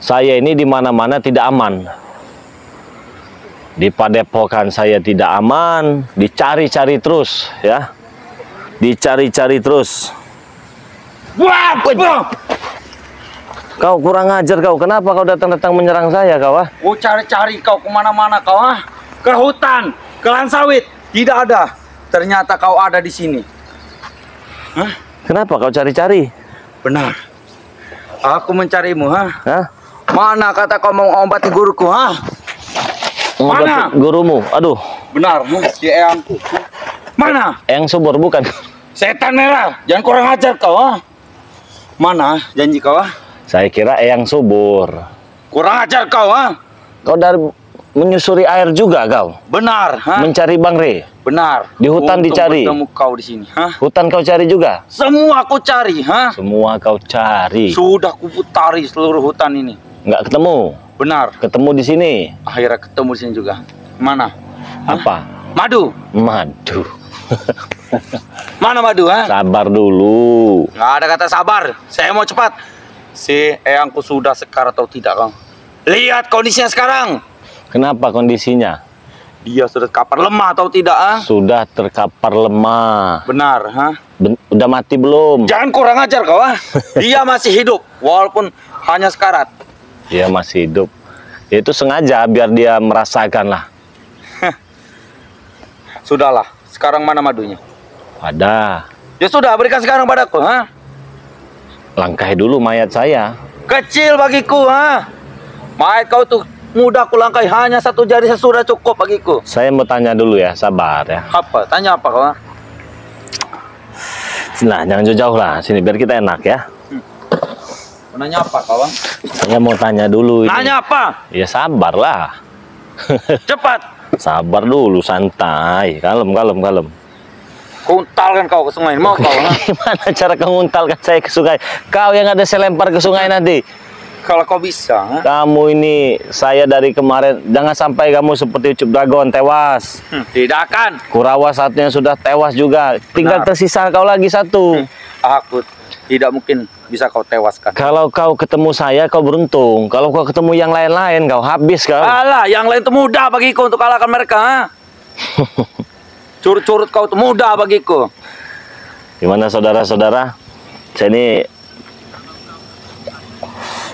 Saya ini di mana-mana tidak aman. Di padepokan saya tidak aman, dicari-cari terus ya. Dicari-cari terus. Wah, Kau kurang ajar kau. Kenapa kau datang-datang menyerang saya kau ah? Ku cari-cari kau kemana-mana kau ah? Ke hutan, ke lahan sawit, tidak ada. Ternyata kau ada di sini. Hah? Kenapa kau cari-cari? Benar. Aku mencarimu, ha? Hah? Mana kata kau mau obati guruku, ha? Mana? Gurumu? Aduh. Benar, si eyangku. Mana? Eyang Subur bukan? Setan merah, jangan kurang ajar kau, ha? Mana janji kau, ha? Saya kira Eyang Subur. Kurang ajar kau, ha? Kau dari menyusuri air juga kau? Benar, ha? Mencari Bang Re? Benar. Di hutan Untung dicari? bertemu kau di sini, ha? Hutan kau cari juga? Semua aku cari, ha? Semua kau cari. Sudah kuputari seluruh hutan ini. Nggak ketemu? Benar. Ketemu di sini? Akhirnya ketemu di sini juga. Mana? Apa? Madu. Madu. Mana madu, ha? Sabar dulu. Nggak ada kata sabar. Saya mau cepat. Si eyangku sudah sekar atau tidak, Kang? Lihat kondisinya sekarang. Kenapa kondisinya? Dia sudah terkapar lemah atau tidak, ha? Sudah terkapar lemah. Benar, ha? Udah mati belum? Jangan kurang ajar kau, ha? Dia masih hidup walaupun hanya sekarat. Dia masih hidup. Itu sengaja biar dia merasakan lah. Sudahlah. Sekarang mana madunya? Ada. Ya sudah, berikan sekarang padaku, ha? Langkahi dulu mayat saya. Kecil bagiku, ha? Mayat kau tuh mudah kulangkai, hanya satu jari sudah cukup bagiku. Saya mau tanya dulu ya, sabar ya. Apa? Tanya apa kau, ha? Nah, jangan jauh-jauh lah. Sini biar kita enak ya. Nanya apa kau, ha? Saya mau tanya dulu ini. Nanya apa? Ya sabar lah. Cepat. Sabar dulu, santai. Kalem. Kuntalkan kau ke sungai. Mau kau, ha? Gimana cara kau nguntalkan saya ke sungai? Kau yang ada saya lempar ke sungai nanti. Kalau kau bisa, ha? Kamu ini, saya dari kemarin, jangan sampai kamu seperti Ucup Dragon tewas. Tidak akan. Kurawa satunya sudah tewas juga. Tinggal Benar. tersisa kau lagi satu. Aku tidak mungkin bisa kau tewaskan. Kalau kau ketemu saya, kau beruntung. Kalau kau ketemu yang lain-lain, kau habis kau. Alah, yang lain itu mudah bagiku untuk kalahkan mereka, ha? Curut-curut kau itu mudah bagiku. Gimana saudara-saudara? Saya ini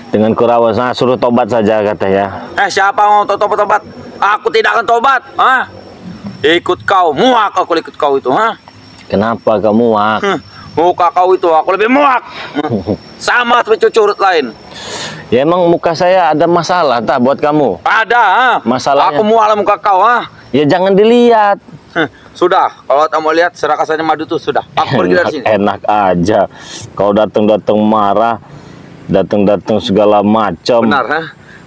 dengan Kurawa, nah, suruh tobat saja katanya. Siapa mau tobat-tobat? Aku tidak akan tobat, ha? Ikut kau, muak aku ikut kau itu, ha? Kenapa kamu muak? Muka kau itu aku lebih muak. Sama seperti curut lain. Ya emang muka saya ada masalah tak buat kamu? Ada, ha? Masalahnya? Aku muak muka kau, ha? Ya jangan dilihat. Sudah, kalau kamu lihat serahkan saja madu tuh sudah. Aku pergi dari sini. Enak aja. Kau datang-datang marah, datang-datang segala macam. Benar, ha?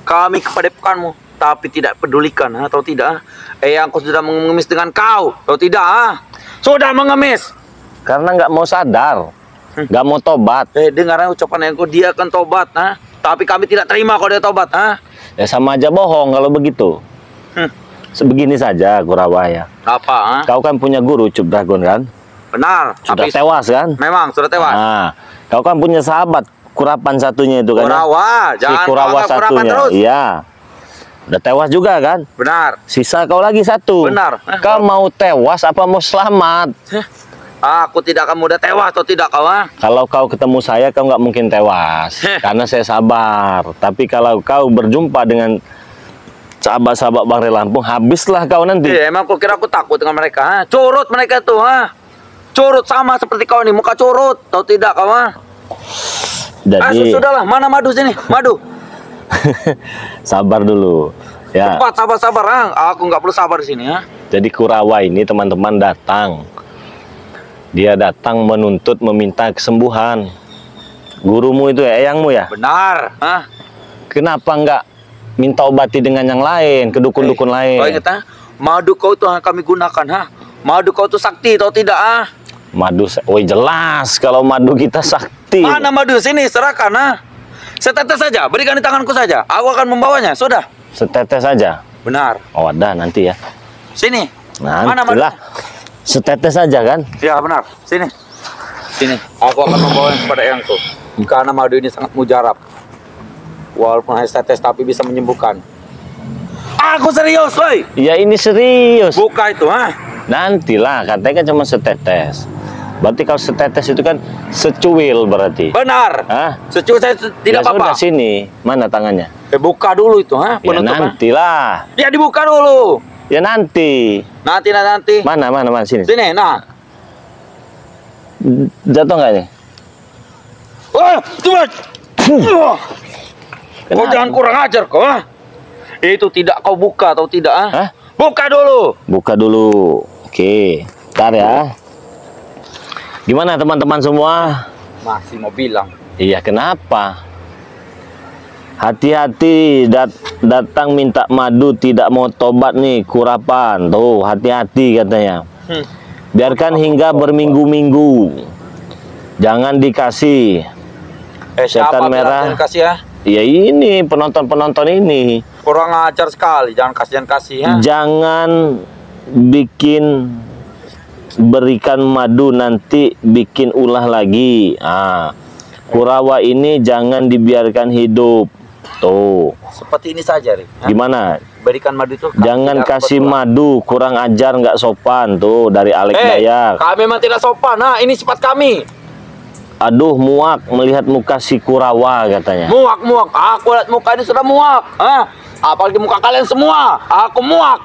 Kami kepadepokanmu, tapi tidak pedulikan, ha? Atau tidak? Eyangku sudah mengemis dengan kau, atau tidak, ha? Sudah mengemis. Karena nggak mau sadar, nggak mau tobat. Dengar ucapan eyangku, dia akan tobat, ha? Tapi kami tidak terima kalau dia tobat, ha? Ya sama aja bohong kalau begitu. Sebegini saja Kurawa ya. Apa, ha? Kau kan punya guru Ucup Dragon kan? Benar. Sudah tapi tewas kan? Memang sudah tewas. Nah, kau kan punya sahabat Kurapan satunya itu kan? Kurawa, Si jangan Kurawa anggap Kurapan satunya. terus. Iya. Udah tewas juga kan? Benar. Sisa kau lagi satu. Benar. Kau mau tewas apa mau selamat? Aku tidak akan mudah tewas atau tidak kau, ha? Kalau kau ketemu saya, kau nggak mungkin tewas. Karena saya sabar. Tapi kalau kau berjumpa dengan sahabat-sahabat Bang Re Lampung, habislah kau nanti. Emang kau kira aku takut dengan mereka, ha? Curut mereka tuh, ha? Curut sama seperti kau ini, muka curut atau tidak kau, ha? Jadi Sudahlah, mana madu sini? Madu. sabar dulu. Ya. Cepat, sabar, ha? Aku nggak perlu sabar di sini, ha? Jadi Kurawa ini teman-teman datang. Dia datang menuntut, meminta kesembuhan. Gurumu itu ya, eyangmu ya? Benar, ha? Kenapa nggak minta obati dengan yang lain, ke dukun-dukun lain? Kau ingat, ha? Madu kau itu kami gunakan, ha? Madu kau itu sakti atau tidak, ha? Madu, oh jelas kalau madu kita sakti. Mana madu? Sini, serahkan, ha? Setetes saja, berikan di tanganku saja. Aku akan membawanya, sudah. Setetes saja. Benar. Oh ada nanti ya. Sini. Nanti Mana madu? lah. Setetes saja kan? Ya, benar. Sini. Sini. Aku akan membawanya kepada eyangku. Karena madu ini sangat mujarab. Walaupun hanya setetes tapi bisa menyembuhkan. Aku serius, woi. Ya ini serius. Buka itu, ha? Nantilah, katanya kan cuma setetes. Berarti kalau setetes itu kan secuil berarti. Benar. Hah? Secuil saya tidak Ya apa-apa. sudah, sini. Mana tangannya? Buka dulu itu, ha? Ya nantilah. Ya dibuka dulu. Ya nanti. Nanti. Mana sini. Sini, nah. Jatuh nggak ini? Wah, coba. Kau Kenapa? jangan kurang ajar kau, ha? Itu tidak kau buka atau tidak, ha? Hah? Buka dulu. Buka dulu. Oke. Ntar ya. Gimana teman-teman semua? Masih mau bilang. Iya, kenapa? Hati-hati, datang minta madu tidak mau tobat nih, kurapan. Tuh, hati-hati katanya. Biarkan hingga berminggu-minggu. Jangan dikasih. Siapa Setan merah. bilang kasih, ya? Ya ini penonton-penonton ini. Kurang ajar sekali. Jangan kasih, ha? Jangan berikan madu nanti bikin ulah lagi. Kurawa ini jangan dibiarkan hidup. Tuh. Seperti ini saja, Ri. Ha? Gimana? Berikan madu itu. Jangan kasih madu, kurang ajar, nggak sopan. Tuh, dari Alek Dayak. Kami memang tidak sopan. Nah, ini sifat kami. Aduh, muak melihat muka si Kurawa katanya. Muak. Aku lihat muka ini sudah muak. Apalagi muka kalian semua. Aku muak.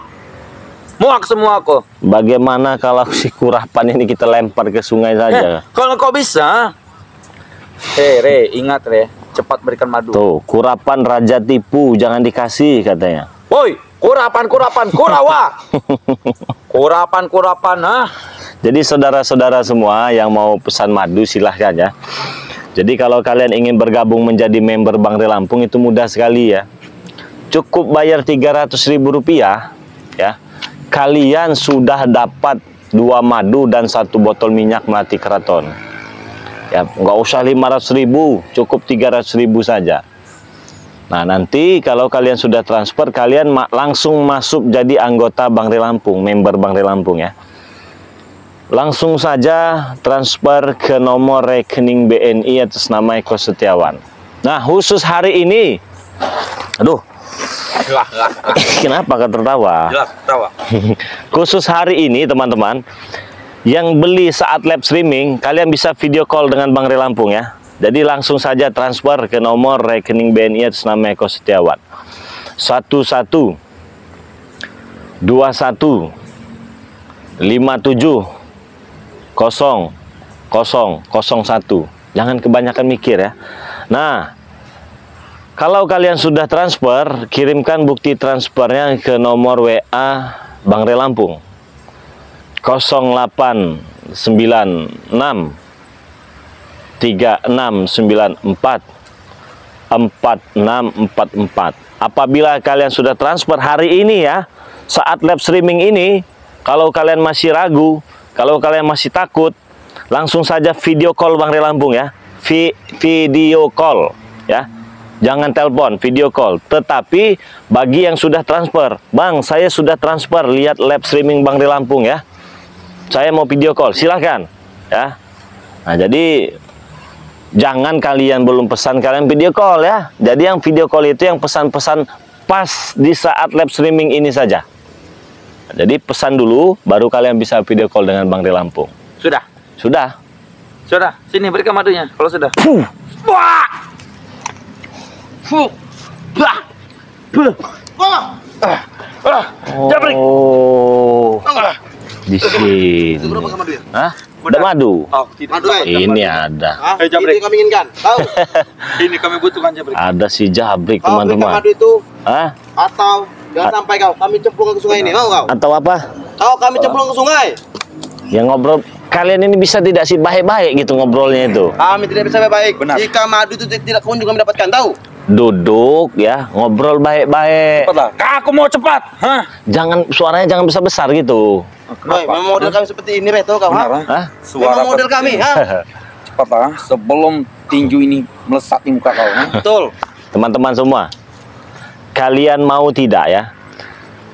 Muak semua aku. Bagaimana kalau si Kurapan ini kita lempar ke sungai saja? Kalau kau bisa. Re, ingat, Re. Cepat berikan madu. Tuh, Kurapan raja tipu, jangan dikasih katanya. Woi, kurapan, kurawa. Kurapan, ha? Jadi saudara-saudara semua yang mau pesan madu silahkan ya. Jadi kalau kalian ingin bergabung menjadi member Bang Ri Lampung itu mudah sekali ya. Cukup bayar Rp300.000 ya. Kalian sudah dapat 2 madu dan 1 botol minyak melati keraton. Ya, nggak usah 500.000, cukup 300.000 saja. Nah, nanti kalau kalian sudah transfer, kalian langsung masuk jadi anggota Bang Ri Lampung, member Bang Ri Lampung ya. Langsung saja transfer ke nomor rekening BNI atas nama Eko Setiawan. Nah, khusus hari ini, aduh, kenapa kau tertawa? Tawa. Khusus hari ini teman-teman, yang beli saat live streaming, kalian bisa video call dengan Bang Ri Lampung ya. Jadi langsung saja transfer ke nomor rekening BNI atas nama Eko Setiawan. 11 21 57 0001. Jangan kebanyakan mikir ya. Nah, kalau kalian sudah transfer, kirimkan bukti transfernya ke nomor WA Bang Ri Lampung 0896 3694 4644. Apabila kalian sudah transfer hari ini ya, saat live streaming ini, kalau kalian masih ragu, kalau kalian masih takut, langsung saja video call Bang Ri Lampung ya. Video call ya. Jangan telepon, video call. Tetapi bagi yang sudah transfer, Bang, saya sudah transfer, lihat live streaming Bang Ri Lampung ya. Saya mau video call, silahkan ya. Nah, jadi jangan kalian belum pesan kalian video call ya. Jadi yang video call itu yang pesan-pesan pas di saat live streaming ini saja. Jadi pesan dulu, baru kalian bisa video call dengan Bang Ri Lampung. Sudah. Sini berikan madunya. Kalau sudah. Wah. Jabrik. Oh. Di sini. Hah? Ada madu. Madu Ini ada. Ini kami inginkan. Tahu? Ini kami butuhkan Jabrik. Ada si Jabrik Kau berikan teman-teman. madu itu Hah? atau jangan sampai kami cemplung ke sungai ini. Mau kau? Atau apa? Kami cemplung ke sungai. Yang ngobrol kalian ini bisa tidak sih baik-baik gitu ngobrolnya itu. Kami tidak bisa baik. Benar. Jika madu itu tidak kunjung kami dapatkan, tahu? Duduk ya, ngobrol baik-baik. Cepatlah. Aku mau cepat. Hah? Jangan suaranya jangan besar-besar gitu. Boy, memang model kami seperti ini, Beto, kau. Benar, Ha? Hah? Memang model kami, ha? Cepatlah sebelum tinju ini melesat di muka kau. Ha? Betul. Teman-teman semua, kalian mau tidak ya?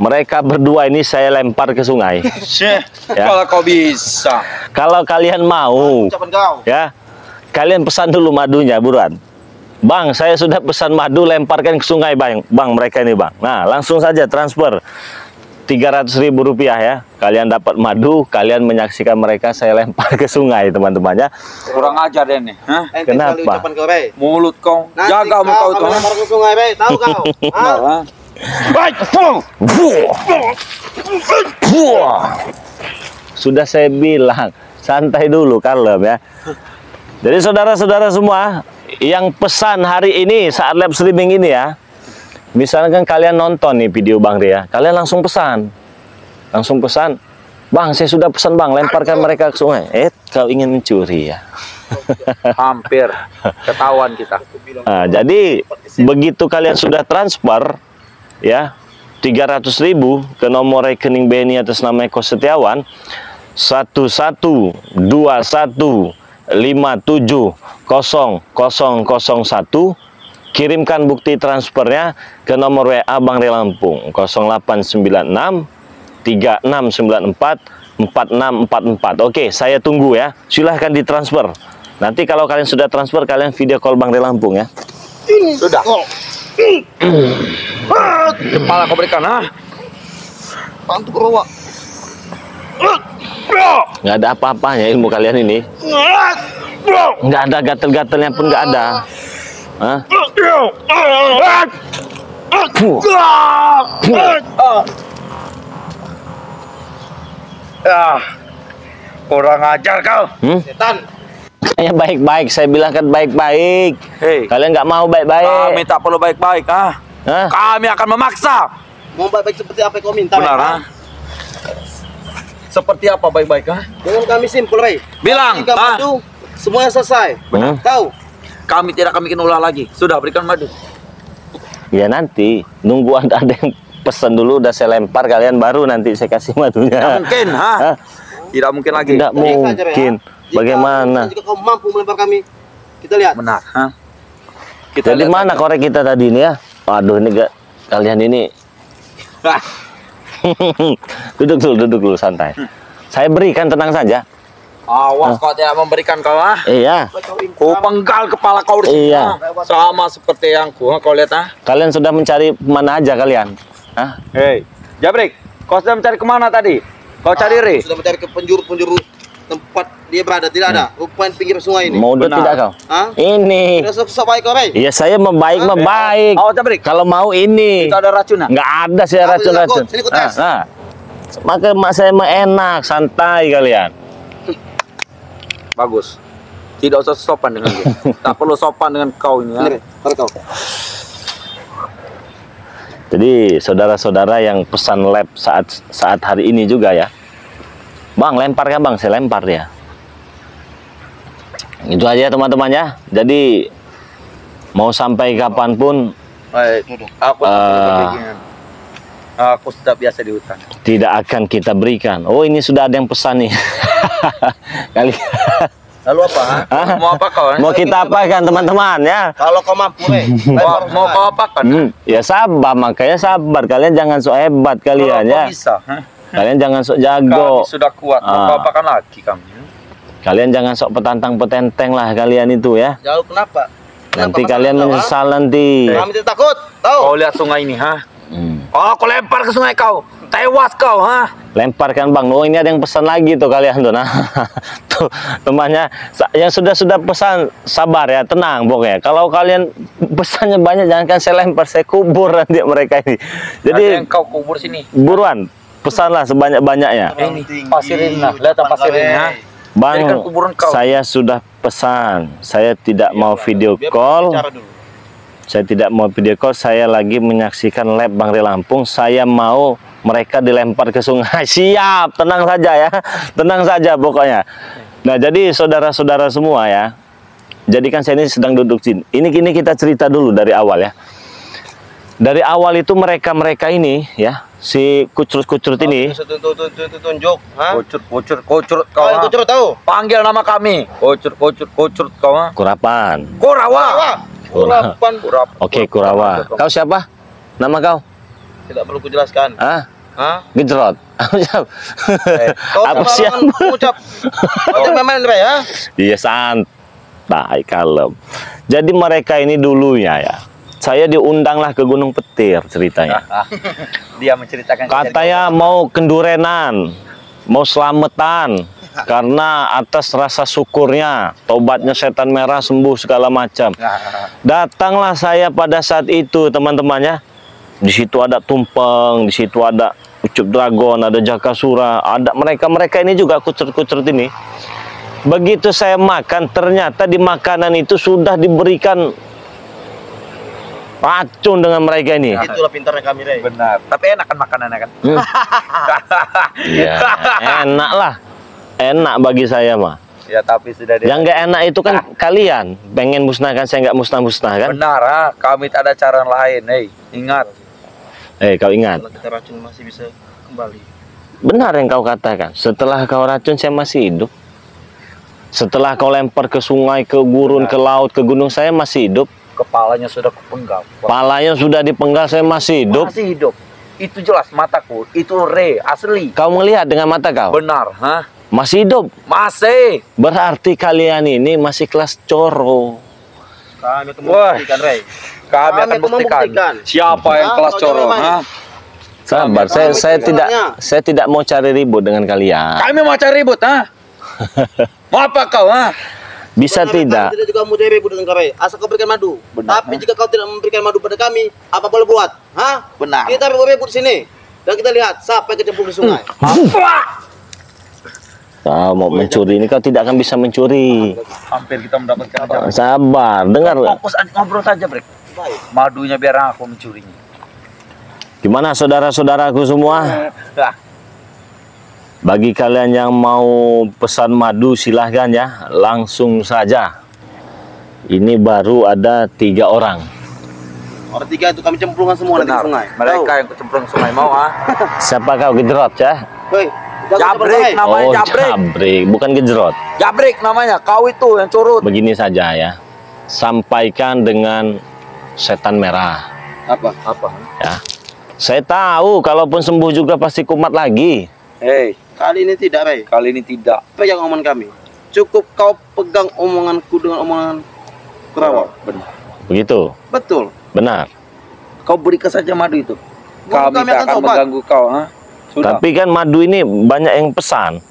Mereka berdua ini saya lempar ke sungai. Ya. Kalau kau bisa. Kalau kalian mau, Ucapan kau. ya, kalian pesan dulu madunya buruan. Bang, saya sudah pesan madu, lemparkan ke sungai, bang. Bang, mereka ini, bang. Nah, langsung saja transfer 300.000 rupiah ya. Kalian dapat madu, kalian menyaksikan mereka saya lempar ke sungai, teman-teman ya. Kurang ajar deh nih. Hah? Kenapa? Ucapan kau, Bay. Mulut kau. Nanti Jaga mulut kau itu. kami lempar ke sungai, Bay. Tahu kau? Benar, Hah? ha? Sudah saya bilang, santai dulu, kalem ya. Jadi saudara-saudara semua yang pesan hari ini saat live streaming ini ya, misalkan kalian nonton nih video Bang Ria, kalian langsung pesan, Bang, saya sudah pesan Bang, lemparkan mereka ke sungai. Kau ingin mencuri ya? Hampir ketahuan kita. Nah, jadi begitu kalian sudah transfer ya 300.000 ke nomor rekening BNI atas nama Eko Setiawan 1127570001, kirimkan bukti transfernya ke nomor WA Bang Ria Lampung 0896 3694 4644. Oke, saya tunggu ya. Silahkan ditransfer. Nanti kalau kalian sudah transfer, kalian video call Bang Ria Lampung ya. Sudah. Kepala kau berikan, ha? Pantu rawa. Nggak ada apa-apanya ilmu kalian ini. Nggak ada gatel-gatelnya pun nggak ada. Hah? Kurang ajar kau. Setan. Ya baik-baik, saya bilang kan baik-baik. Hei, Kalian nggak mau baik-baik. kami tak perlu baik-baik, ha? Hah? Kami akan memaksa. Mau baik-baik seperti apa yang kau minta, Benar, Bay? ha? Seperti apa baik-baik, ha? Dengan kami simpel, Bay. Bilang, Jika ha? madu, semuanya selesai. Hmm? Tahu? Kami tidak akan bikin ulah lagi. Sudah, berikan madu. Ya nanti nunggu ada yang pesan dulu, udah saya lempar, kalian baru nanti saya kasih madunya. Tidak mungkin, ha? Hah? Tidak mungkin lagi. Tidak Jadi saja, Bay, mungkin. ha? Bagaimana? Jika kau mampu melempar kami, kita lihat. Benar, ha? Kita Jadi lihat mana saja. korek kita tadi ini ya? Waduh, ini gak, kalian ini Hah, duduk dulu santai. Saya berikan, tenang saja. awas kau tidak memberikan kau, ha? Iya. Ku penggal kepala kau di sini, Iya. ha? Sama seperti yang ku, ha? Kau lihat, ha? Kalian sudah mencari mana aja kalian? Hah? Hei, Jabrik, kau sudah mencari kemana tadi? Kau cari Ri? Sudah mencari ke penjuru-penjuru tempat dia berada, tidak ada. Rupanya pinggir sungai ini. Mau udah Benar. tidak kau? Hah? Ini. Tidak susah baik kau, Bay. Iya, saya membaik. Oh, Jabrik, Kalau mau ini. itu ada racun, ha? Nggak ada saya Aku racun-racun. takut. Sini ku tes. Nah. Maka mak saya mah enak, santai kalian. Bagus. Tidak usah sopan dengan dia. Tak perlu sopan dengan kau ini, ha? Sini, taruh kau. Jadi saudara-saudara yang pesan lab saat hari ini juga ya, Bang, lemparkan Bang, saya lempar dia. Itu aja teman-teman ya. Jadi mau sampai kapanpun Baik, aku aku sudah biasa di hutan. tidak akan kita berikan. Oh, ini sudah ada yang pesan nih. Kali Lalu apa? Ha? Mau apa kau? mau kita apakan teman-teman ya? Kalau kau mampu, Bay. Mau kau apakan? Ya sabar, makanya sabar. Kalian jangan sok hebat kalian ya. Bisa, ha? Kalian jangan sok Kami jago. sudah kuat. Mau Ah. kau apakan lagi kami? Kalian jangan sok petantang-petenteng lah kalian itu ya. Jauh kenapa? Nanti Kenapa kalian masalah kau, menyesal nanti. ha? Kami tidak takut. Tahu? Kau lihat sungai ini, ha? Hmm. Oh, aku lempar ke sungai kau. Tewas kau, ha? Lemparkan Bang. Oh, ini ada yang pesan lagi tuh kalian tuh. Nah, tuh temannya yang sudah pesan, sabar ya, tenang pokoknya. Kalau kalian pesannya banyak, jangan kan saya lempar, saya kubur nanti mereka ini. Ada Jadi yang kau kubur sini. buruan, pesanlah sebanyak-banyaknya. Ini pasirin lah. Lihat pasirin, ha? Bang, Jadikan kuburan kau. saya sudah pesan. Saya tidak mau video Biar call. bicara dulu. Saya tidak mau video call. Saya lagi menyaksikan lab Bang Ria Lampung. Saya mau mereka dilempar ke sungai. Siap, tenang saja ya. Tenang saja pokoknya. Nah, jadi saudara-saudara semua ya. Jadi kan saya ini sedang duduk sini. Ini kita cerita dulu dari awal ya. Dari awal itu mereka ini ya, si kucurut-kucurut ini. Tunjuk, ha? Kucur kau, Kau yang ha? kucurut tahu? Panggil nama kami. Kucur kau, ha? Kurapan. Kurawa. Kurapan. Oke, Kurawa. Kau siapa? Nama kau? Tidak perlu kujelaskan. Ah, Hah? Gejrot. Siapa? Kau Apa sembarangan siapa? mengucap. Kau jangan main-main, Bay, ya? Iya, santai, kalem. Jadi mereka ini dulunya ya, saya diundanglah ke Gunung Petir ceritanya. Dia menceritakan Katanya mau kendurenan, mau selamatan, karena atas rasa syukurnya, tobatnya setan merah sembuh segala macam. Datanglah saya pada saat itu teman-temannya. Di situ ada tumpeng, di situ ada ucup dragon, ada jakasura, ada mereka ini juga kucert-kucert ini. Begitu saya makan, ternyata di makanan itu sudah diberikan racun dengan mereka ini. Itulah pintarnya kami, Rey. Benar. Tapi enak kan makanannya kan? Iya, enak lah. Enak bagi saya mah. Ya tapi sudah dia. Yang nggak enak itu kan kalian pengen musnahkan, saya nggak musnah-musnah kan? Benar, kami tak ada cara lain. Ingat. Kau ingat? Kalau kita racun masih bisa kembali. Benar yang kau katakan. Setelah kau racun saya masih hidup. Setelah kau lempar ke sungai, ke gurun, ke laut, ke gunung, saya masih hidup. Kepalanya sudah kupenggal. Palanya sudah dipenggal, saya masih hidup. Masih hidup. Itu jelas mataku. Itu asli. Kau melihat dengan mata kau? Benar, Masih hidup. Masih. Berarti kalian ini masih kelas coro. Kami akan Wah. membuktikan, Rey. Kami akan buktikan siapa yang kelas coro. Sabar, saya tidak mau cari ribut dengan kalian. Kami mau cari ribut, Mau apa kau, Bisa Kami tidak? tidak juga mau ribut dengan kau, Rey. Asal kau berikan madu. Benar, Tapi jika kau tidak memberikan madu pada kami, apa boleh buat? Benar. Kita ribut di sini. Dan kita lihat siapa yang kecemplung di sungai. Kau mau mencuri ini, kau tidak akan bisa mencuri. Hampir kita mendapatkan. Sabar, dengar. Fokus ngobrol saja, Brek. Baik. Madunya biar aku mencurinya. Gimana saudara-saudaraku semua? Bagi kalian yang mau pesan madu silahkan ya, langsung saja. Ini baru ada 3 orang. Orang 3 itu kami cemplungkan semua nanti Benar. di sungai. Mereka yang kecemplung sungai mau, Siapa kau, Gejrot ya? Hei, Jabrik namanya, Oh, Jabrik. Jabrik, bukan Gejrot. Jabrik namanya. Kau itu yang curut. Begini saja ya, sampaikan dengan setan merah Apa? ya. Saya tahu kalaupun sembuh juga pasti kumat lagi. Hei, Kali ini tidak, Rey. kali ini tidak. Pegang omongan kami. Cukup kau pegang omonganku dengan omongan Kurawal. Benar. Begitu, Betul. benar. Kau berikan saja madu itu. Kami Kami tak akan akan tobat. mengganggu kau, Sudah. Tapi kan madu ini banyak yang pesan.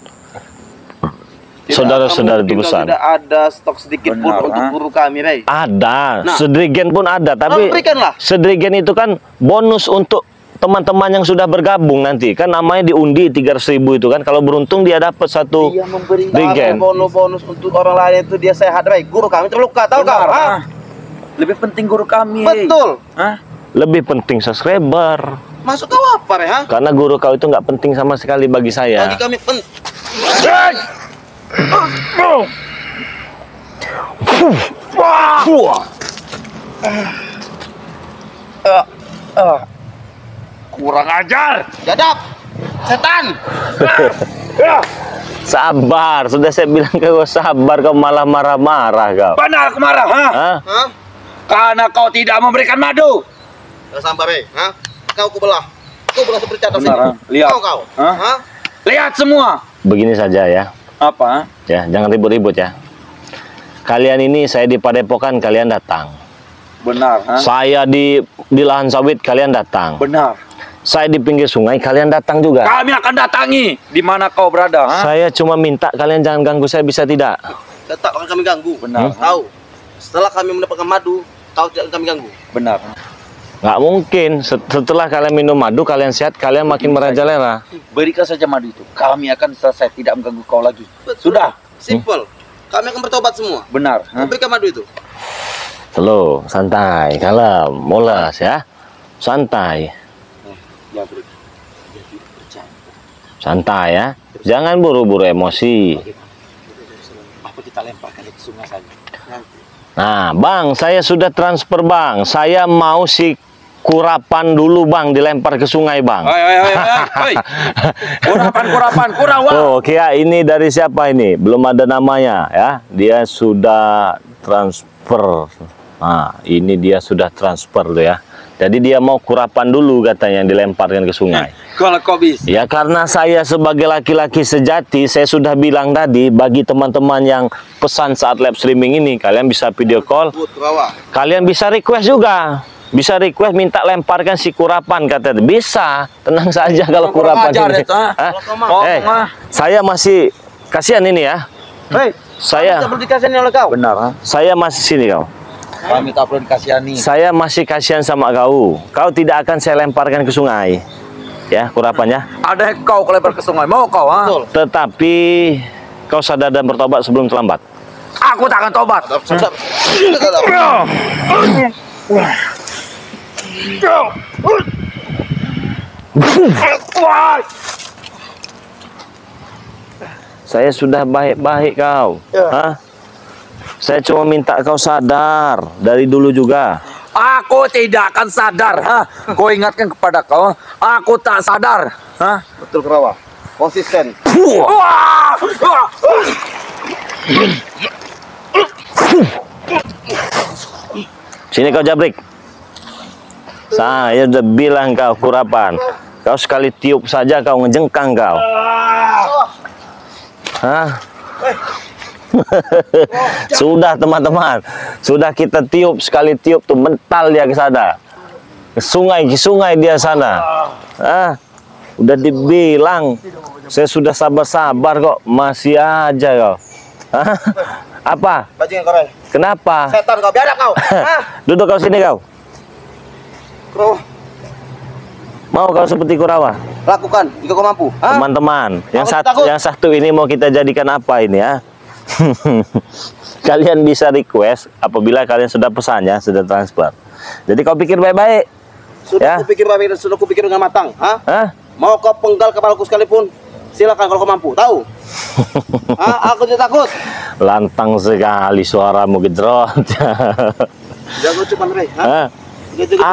Tidak Saudara-saudara akan itu mungkin pesan. Tidak ada stok sedikit pun Benar, untuk guru kami, Rey. Ada, Nah. sedrigen pun ada, tapi berikanlah. sedrigen itu kan bonus untuk teman-teman yang sudah bergabung nanti. Kan namanya diundi 300.000 itu kan. Kalau beruntung dia dapat satu Dia memberi Regen. bonus untuk orang lain itu dia sehat, Rey. Guru kami terluka, tahu kau? Benar, Lebih penting guru kami. Betul. Lebih penting subscriber. Masuk kau apa, Rey? Karena guru kau itu nggak penting sama sekali bagi saya. Bagi kami penting. Kurang ajar. Jadap. Setan. Sabar, sudah saya bilang kau sabar, kau malah marah-marah kau. Benar aku marah, Hah? Hah? Karena kau tidak memberikan madu. Jangan sampai, Rey. Hah? Kau kubelah. Kau belah seperti atas Benar, sini. lihat. Kau. Hah? Hah? Lihat semua. Begini saja ya. Apa? Ya, jangan ribut-ribut ya. Kalian ini saya di Padepokan, kalian datang. Benar, Saya di lahan sawit, kalian datang. Benar. Saya di pinggir sungai, kalian datang juga. Kami akan datangi di mana kau berada, Saya cuma minta kalian jangan ganggu saya, bisa tidak? Tetap akan kami ganggu. Benar. Tahu. Setelah kami mendapatkan madu, kau tidak akan kami ganggu. Benar. Nggak mungkin. Setelah kalian minum madu, kalian sehat, kalian makin merajalela. Berikan saja madu itu. Kami akan selesai, tidak mengganggu kau lagi. Betul. Sudah. Simple. Kami akan bertobat semua. Benar. Kau berikan madu itu. Slow, santai, kalem, molas ya. Santai. Ya, beri. Santai ya. Jangan buru-buru emosi. Apa kita lemparkan ke sungai saja? Nah, Bang, saya sudah transfer, Bang. Saya mau si kurapan dulu, Bang, dilempar ke sungai, Bang. Hei. Kurapan, Kurawal. Oh, Kia, ini dari siapa ini? Belum ada namanya ya. Dia sudah transfer. Nah, ini dia sudah transfer tuh ya. Jadi dia mau kurapan dulu katanya yang dilemparkan ke sungai. Kalau kau bisa. Ya karena saya sebagai laki-laki sejati, saya sudah bilang tadi bagi teman-teman yang pesan saat live streaming ini, kalian bisa video call, kalian bisa request juga. Bisa request minta lemparkan si kurapan katanya. Bisa, tenang saja kalau kurapan ini. Saya masih kasihan ini ya. Hei, Saya perlu dikasihani oleh kau. Benar, ha? saya masih sini kau. Kami tak perlu dikasihani. Saya masih kasihan sama kau. Kau tidak akan saya lemparkan ke sungai. Ya, kurapannya. Ada kau kelempar ke sungai, mau kau, ha? Betul. Tetapi kau sadar dan bertobat sebelum terlambat. Aku tak akan tobat. Sedap. Saya sudah baik-baik kau. Hah? Saya cuma minta kau sadar dari dulu juga. Aku tidak akan sadar, ha? Kau ingatkan kepada kau, aku tak sadar, ha? Betul Kerawa. Konsisten. Wah! Sini kau Jabrik. Saya udah bilang kau kurapan. Kau sekali tiup saja kau ngejengkang kau. Hah? Sudah teman-teman. Sudah kita tiup, sekali tiup tuh mental dia ke sana. Ke sungai dia sana. Ah, udah dibilang. Saya sudah sabar-sabar kok, masih aja kau. Hah? Apa? Bajingan kau, Ray. Kenapa? Setan kau, biadab kau. Hah? Duduk kau sini kau. Kerawa, Mau kau seperti Kurawa? lakukan jika kau mampu. Hah? Teman-teman, Takut. yang satu ini mau kita jadikan apa ini ya? Kalian bisa request apabila kalian sudah pesannya, sudah transfer. Jadi kau pikir baik-baik. Sudah Ya. kupikir baik dan sudah kupikir dengan matang. Hah? Hah? Mau kau penggal kepalaku sekalipun, silakan kalau kau mampu. Tahu? Hah? Aku tidak takut. Lantang sekali suaramu gedrot. Jangan cepat, Ray. Hah? Hah?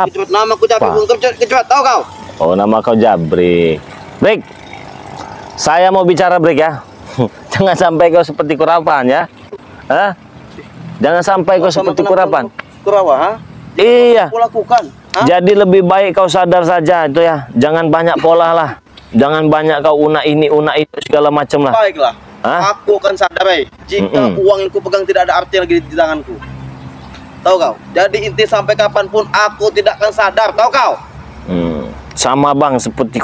Cepat. Nama aku Jabrik, cepat. Tahu kau? Oh, nama kau Jabrik. Brik. Saya mau bicara Brik ya. Jangan sampai kau seperti kurapan ya. Hah? Jangan sampai kau seperti kurapan. Kurawa, ha? Iya. Aku lakukan. Hah? Jadi lebih baik kau sadar saja itu ya. Jangan banyak pola lah. Jangan banyak kau una itu segala macam lah. Baiklah. Hah? Aku akan sadar, Ray. Jika uang yang ku pegang tidak ada arti lagi di tanganku. Tahu kau? Jadi inti sampai kapanpun aku tidak akan sadar. Tahu kau? Sama bang seperti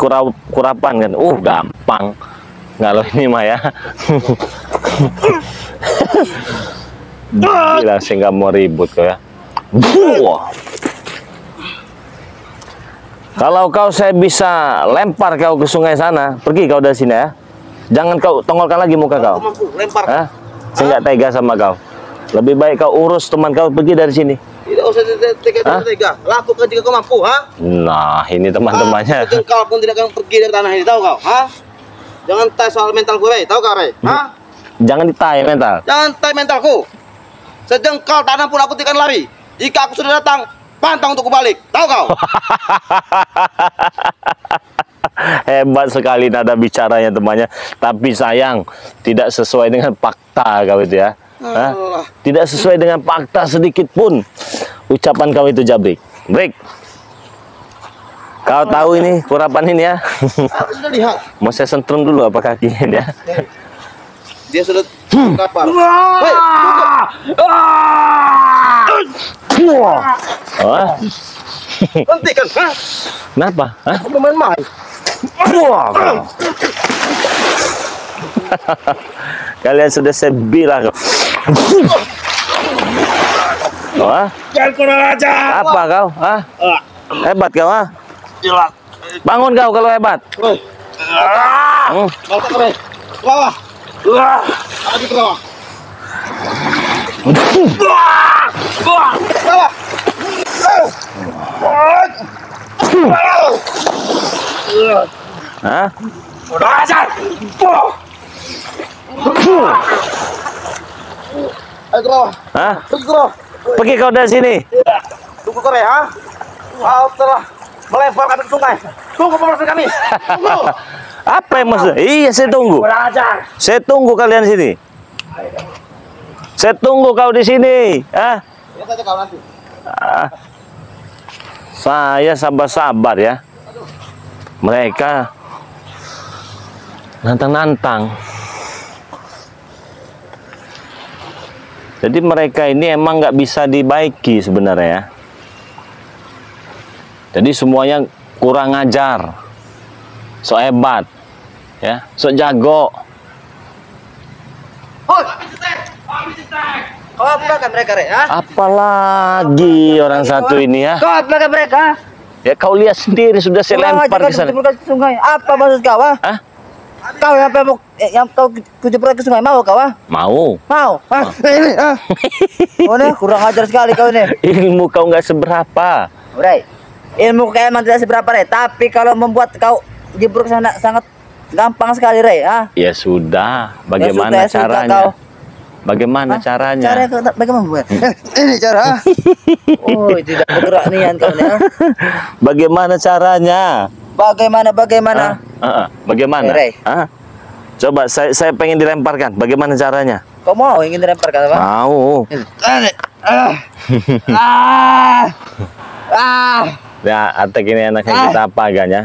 kurapan kan. Gampang. Kalau ini mah ya. Gila, saya nggak mau ribut kau ya. Wah. Kalau kau saya bisa lempar kau ke sungai sana, pergi kau dari sini ya. Jangan kau tongolkan lagi muka kau. Aku mampu lempar. Hah? Saya nggak tega sama kau. Lebih baik kau urus teman kau, pergi dari sini. Tidak usah tega. Lakukan jika kau mampu, ha? Nah, ini teman-temannya. Jengkal pun tidak akan pergi dari tanah ini, tahu kau? Ha? Jangan tay soal mentalku, Ray. Tahu kau, Ray? Ha? Jangan ditai mental. Jangan tay mentalku. Sejengkal tanah pun aku tidak akan lari. Jika aku sudah datang, pantang untuk kubalik. Tahu kau? Hebat sekali nada bicaranya temannya. Tapi sayang, tidak sesuai dengan fakta kau itu ya. Hah? Tidak sesuai dengan fakta sedikit pun ucapan kau itu Jabrik. Brik. Kau tahu ini kurapan ini ya. Aku sudah lihat. Mau saya sentrum dulu apa kakinya dia? Dia sudah kapal. Oh, Hentikan. Ha? kenapa? Hah? Aku bermain-main. Kalian sudah saya bilang. Wah, Jangan kurang ajar. apa kau? Hah? Hebat kau, ah? Bangun kau kalau hebat. Woi, balik ke Ray. Ke bawah. Lagi ke bawah. Bawah. Hah? Kurang ajar. Ayo ke bawah. Hah? Pergi ke bawah. Pergi kau dari sini. Tunggu ke Ray, ha? Kau telah melempar kami ke sungai. Tunggu pemeriksaan kami. Tunggu. Apa yang maksudnya? Iya, saya tunggu. Kurang ajar. Saya tunggu kalian di sini. Saya tunggu kau di sini. Ah, Lihat saja kau nanti. ah. Saya sabar-sabar ya. Mereka nantang-nantang. Jadi mereka ini emang nggak bisa dibaiki sebenarnya ya. Jadi semuanya kurang ajar, sok hebat, ya, sok jago. Kau apa kan mereka, Rek? Apalagi orang satu ini ya. Kau apa kan mereka? Ya kau lihat sendiri sudah saya lempar ke sana. Ke sungai. Apa maksud kau? Hah? Kau yang kau kujebrak ke sungai mau kau? Mau. Mau? Ini. Oh nih kurang ajar sekali kau nih. Ilmu kau nggak seberapa. Rek, ilmu kau emang tidak seberapa, Rek. Tapi kalau membuat kau jebruk sana sangat gampang sekali, Rek. Ya sudah. Bagaimana Ya sudah, caranya? kau. Bagaimana caranya? Caranya bagaimana? Ini cara. Oh, tidak bergerak nian kau nih. Bagaimana caranya? Bagaimana? Bagaimana? Rey. Coba saya pengen dilemparkan. Bagaimana caranya? Kau mau ingin dilemparkan apa? Mau. Ya, attack ini anaknya kita apa agaknya?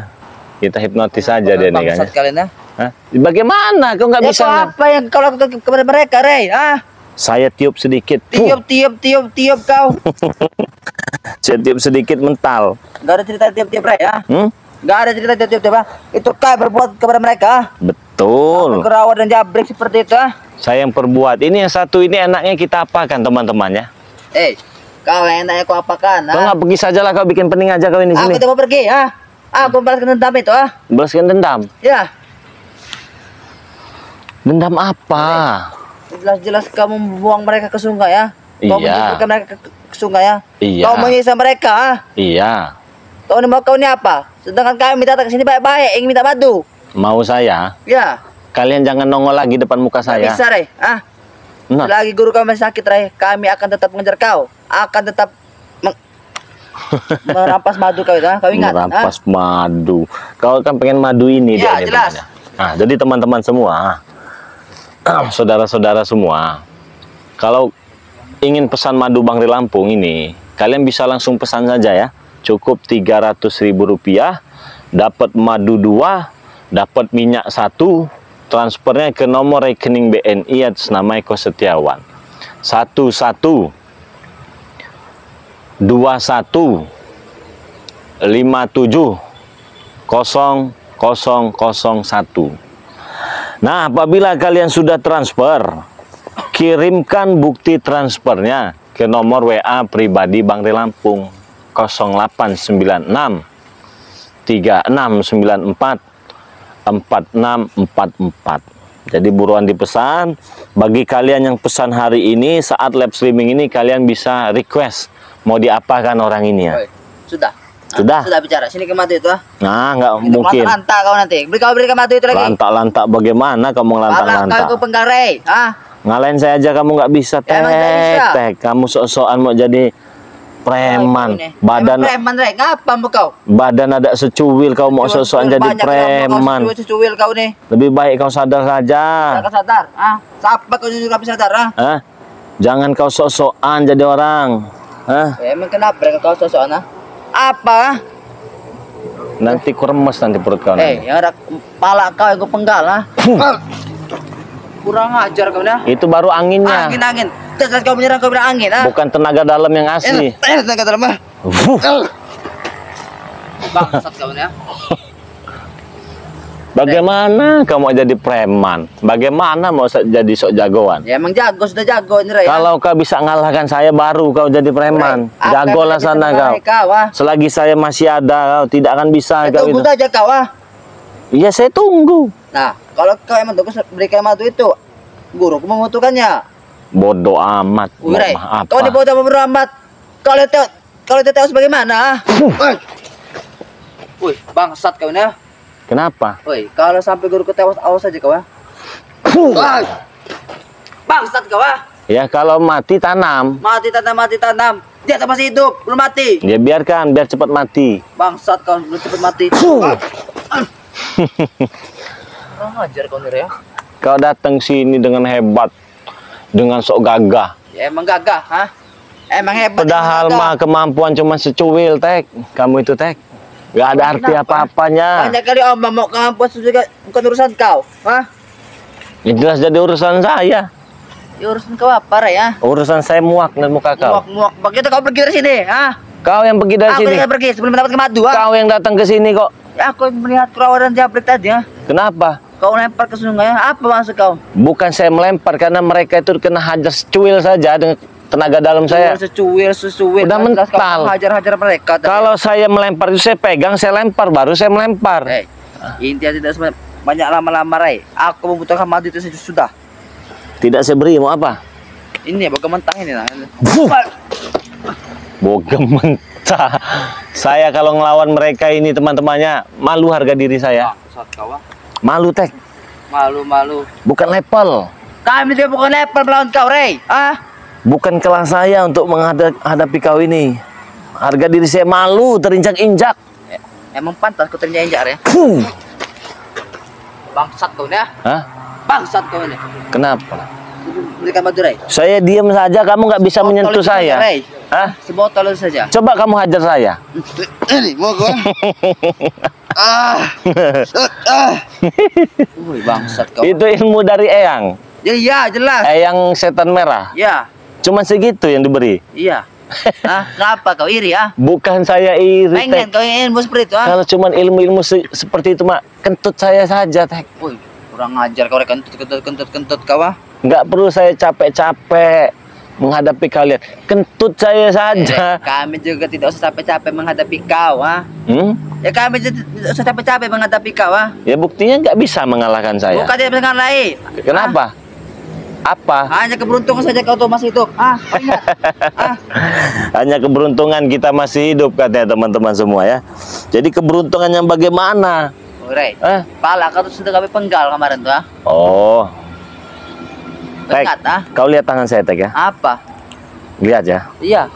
Kita hipnotis saja dia nih kayaknya. Kalian ya? Hah? Bagaimana? Kau nggak Ya, bisa? apa yang kau lakukan kepada mereka, Rey? Saya tiup sedikit. Tiup kau. Saya tiup sedikit mental. Gak ada cerita tiup-tiup, Rey, Gak ada cerita tiup-tiup, Itu kau berbuat kepada mereka. Betul. Kerawat dan jabrik seperti itu, Saya yang perbuat. Ini yang satu ini enaknya kita apakan teman-teman ya? Kau yang enaknya kau apakan, Kau nggak pergi saja lah, kau bikin pening aja kau ini Aku sini. tidak mau pergi, Aku membalaskan dendam itu, Balaskan dendam. Ya. Dendam apa? Jelas-jelas kamu membuang mereka ke sungai, ya. Kau Iya. menjebakkan mereka ke sungai, ya. Iya. Kau menyiksa mereka, Iya. Kau ini apa? Sedangkan kami minta ke sini baik-baik, ingin minta madu. Mau saya? Ya. Kalian jangan nongol lagi depan muka Nggak saya. bisa, Rey. Nah, Selagi guru kau masih sakit, Rey, kami akan tetap mengejar kau. Akan tetap merampas madu kau itu, Kau ingat? merampas madu. Kau kan pengen madu ini Ya, dia nih, jelas. temannya. Nah, jadi teman-teman semua, saudara-saudara semua, kalau ingin pesan madu Bang Rilampung ini, kalian bisa langsung pesan saja ya. Cukup Rp300.000, dapat madu 2, dapat minyak 1, transfernya ke nomor rekening BNI atas nama Eko Setiawan. 11 21 57 0001. Nah, apabila kalian sudah transfer, kirimkan bukti transfernya ke nomor WA pribadi Bang Rilampung 0896 3694 4644. Jadi buruan dipesan. Bagi kalian yang pesan hari ini, saat live streaming ini kalian bisa request mau diapakan orang ini ya. Sudah. Sudah? Sudah bicara. Sini ke madu itu, Nah, nggak mungkin. Lantak kau nanti. Berikan madu itu lagi. Lantak-lantak bagaimana kamu lantak-lantak? Kau penggal, Rey. Ngalahin saya aja kamu nggak bisa, Ya, emang nggak bisa. tek. Kamu sok-sokan mau jadi preman. Badan preman, Rey. Ngapa mau kau? badan ada secuil kau mau sok-sokan jadi preman. Secuil kau nih. Lebih baik kau sadar saja. Kau sadar, Siapa kau juga bisa sadar, Hah? Jangan kau sok-sokan jadi orang. Hah? Emang kenapa mereka kau sosokan, Apa? Nanti kuremes nanti perut kau nanti. Yang ada kepala kau yang kau penggal, Kurang ajar kau nih. Itu baru anginnya. Angin. Terus kau menyerang kau bilang angin, Bukan tenaga dalam yang asli. Tenaga dalam, Bangsat kau nih, Bagaimana kamu mau jadi preman? Bagaimana mau jadi sok jagoan? Ya emang jago, sudah jago ini, Rey. Kalau kau bisa ngalahkan saya baru kau jadi preman. Jagolah sana kau. Selagi saya masih ada, kau tidak akan bisa kau Tunggu itu. saja kau, Iya, saya tunggu. Nah, kalau kau emang tunggu berikan madu itu, guruku membutuhkannya. Bodoh amat. Mau Rey, apa? kau ini bodoh beramat. Kalau tahu sebagaimana? Wih, bangsat kau ini. Kenapa? Woi, kalau sampai guruku tewas, awas aja kau, Bangsat kau, Ya kalau mati tanam. Mati tanam. Dia tak masih hidup, belum mati. Ya biarkan, biar cepat mati. Bangsat kau, belum cepat mati. Kurang ajar kau nih, ya. Kau datang sini dengan hebat, dengan sok gagah. Ya emang gagah, Emang hebat. Padahal mah kemampuan cuma secuil, Tek. Kamu itu, Tek. Gak ada arti apa-apanya. Banyak kali Om mau kampus juga bukan urusan kau. Hah? Ya jelas jadi urusan saya. Ya urusan kau apa, Ray, ya? Urusan saya muak dan muka kau. Muak. Begitu kau pergi dari sini, ah? Kau yang pergi dari Aku sini. yang pergi sebelum mendapat madu, ah? Kau yang datang ke sini kok. Ya, aku melihat kurawa dan jabrik tadi, ah. Kenapa? Kau lempar ke sungai, apa maksud kau? Bukan saya melempar karena mereka itu kena hajar secuil saja dengan tenaga dalam saya. Secuil. Udah mental. Hajar mereka. Kalau saya melempar itu saya pegang, saya lempar, baru saya melempar. Intinya tidak banyak lama-lama, Ray. Aku membutuhkan madu itu sudah. Tidak saya beri, mau apa? Ini ya, boga mentah ini lah. Boga mentah. Saya kalau ngelawan mereka ini teman-temannya, malu harga diri saya. Malu, Tek. Malu. Bukan level. Kami juga bukan level melawan kau, Ray. Ah? Bukan kelas saya untuk menghadapi kau ini. Harga diri saya malu, terinjak-injak. Emang pantas kau terinjak-injak, ya? Bangsat kau ini, ya? Hah? Bangsat kau ini. Kenapa? Berikan madu, Ray. Saya diam saja, kamu nggak bisa menyentuh saya. Ray. Hah? Sebotol saja. Coba kamu hajar saya. Ini mau gua. Wih, bangsat kau. Itu ilmu dari Eyang. Ya, jelas. Eyang setan merah. Ya. Cuma segitu yang diberi. Iya. Ah, kenapa kau iri, ah? Bukan saya iri, Pengen Tek. kau ilmu seperti itu, ah? Kalau cuma ilmu-ilmu seperti itu, Mak, kentut saya saja, Tek. Wih, kurang ajar kau, kentut kau, ah? Nggak perlu saya capek-capek menghadapi kalian. Kentut saya saja. Kami juga tidak usah capek-capek menghadapi kau, ah? Ya kami juga tidak usah capek-capek menghadapi kau, ah? Ya buktinya nggak bisa mengalahkan saya. Bukan tidak dengan lain. Kenapa? Apa? Hanya keberuntungan saja kau tuh masih hidup. Ah, kau ingat. Ah. Hanya keberuntungan kita masih hidup katanya teman-teman semua ya. Jadi keberuntungan yang bagaimana? Ray, pala kau tuh sudah kami penggal kemarin tuh, ah? Oh. Tek, Ingat, ah? kau lihat tangan saya, Tek, ya? Apa? Lihat ya. Iya,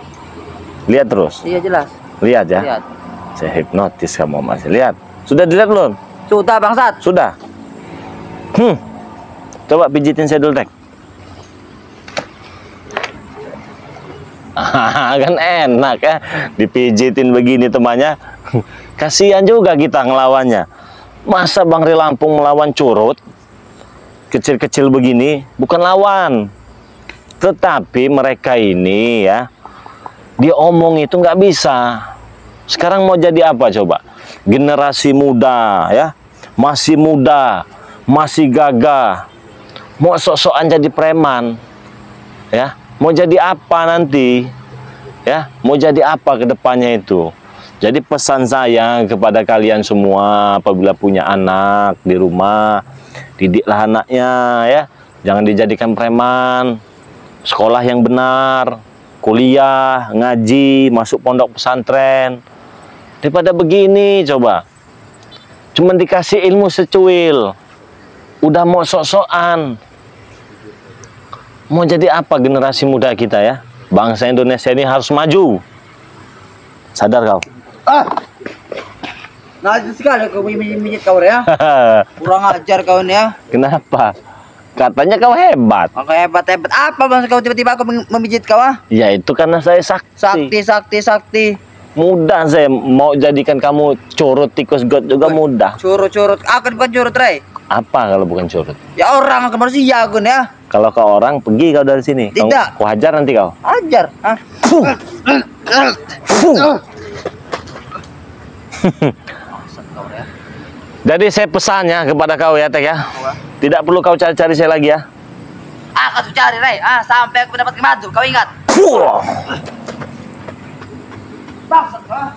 Lihat terus. iya jelas. Lihat ya. Lihat. Saya hipnotis kamu masih. Lihat. Sudah dilihat belum? Sudah, bangsat. Sudah. Coba pijitin saya dulu, Tek. Kan enak ya dipijitin begini temannya. Kasihan juga kita ngelawannya. Masa Bang Ri Lampung melawan curut kecil-kecil begini? Bukan lawan, tetapi mereka ini ya, dia omong itu nggak bisa. Sekarang mau jadi apa coba? Generasi muda ya, masih muda, masih gagah, mau sok-sokan jadi preman ya. Mau jadi apa nanti? Ya, mau jadi apa ke depannya itu? Jadi pesan saya kepada kalian semua, apabila punya anak di rumah, didiklah anaknya ya. Jangan dijadikan preman. Sekolah yang benar, kuliah, ngaji, masuk pondok pesantren. Daripada begini coba. Cuman dikasih ilmu secuil. Udah mau sok-sokan. Mau jadi apa generasi muda kita ya? Bangsa Indonesia ini harus maju. Sadar kau? Najis sekali kau mijit kau, ya? Kurang ajar kau ini, ya? Kenapa? Katanya kau hebat. Kau hebat. Apa maksud kau tiba-tiba aku memijit kau, ah? Ya itu karena saya sakti. Sakti. Mudah saya mau jadikan kamu curut tikus got juga mudah. Curut. Aku bukan curut, Ray. Apa kalau bukan curut? Ya orang, aku manusia, Gun, ya? Kalau kau orang, pergi kau dari sini. Tidak. Kau hajar nanti kau. Ajar, ah. Jadi saya pesannya kepada kau ya, Tek ya. Tidak perlu kau cari-cari saya lagi ya. Aku cari, Ray. Sampai aku mendapat madu. Kau ingat? Bangsat, ah.